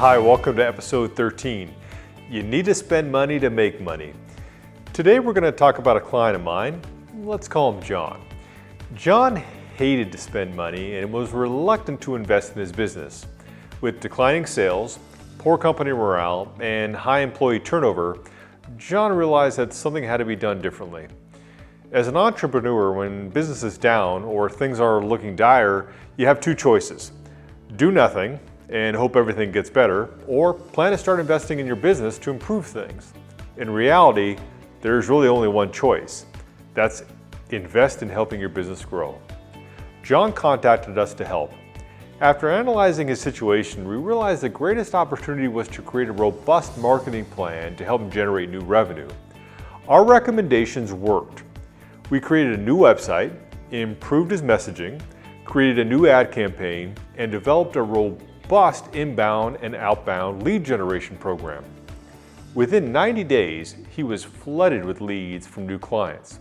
Hi, welcome to episode 13. You need to spend money to make money. Today we're going to talk about a client of mine. Let's call him John. John hated to spend money and was reluctant to invest in his business. With declining sales, poor company morale, and high employee turnover, John realized that something had to be done differently. As an entrepreneur, when business is down or things are looking dire, you have two choices. Do nothing and hope everything gets better, or plan to start investing in your business to improve things. In reality, there's really only one choice. That's invest in helping your business grow. John contacted us to help. After analyzing his situation, we realized the greatest opportunity was to create a robust marketing plan to help him generate new revenue. Our recommendations worked. We created a new website, improved his messaging, created a new ad campaign, and developed a robust inbound and outbound lead generation program. Within 90 days, he was flooded with leads from new clients.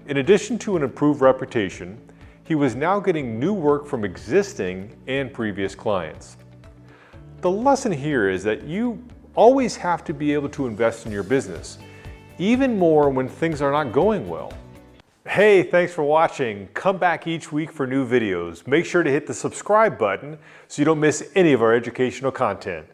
In addition to an improved reputation, he was now getting new work from existing and previous clients. The lesson here is that you always have to be able to invest in your business, even more when things are not going well. Hey, thanks for watching. Come back each week for new videos. Make sure to hit the subscribe button so you don't miss any of our educational content.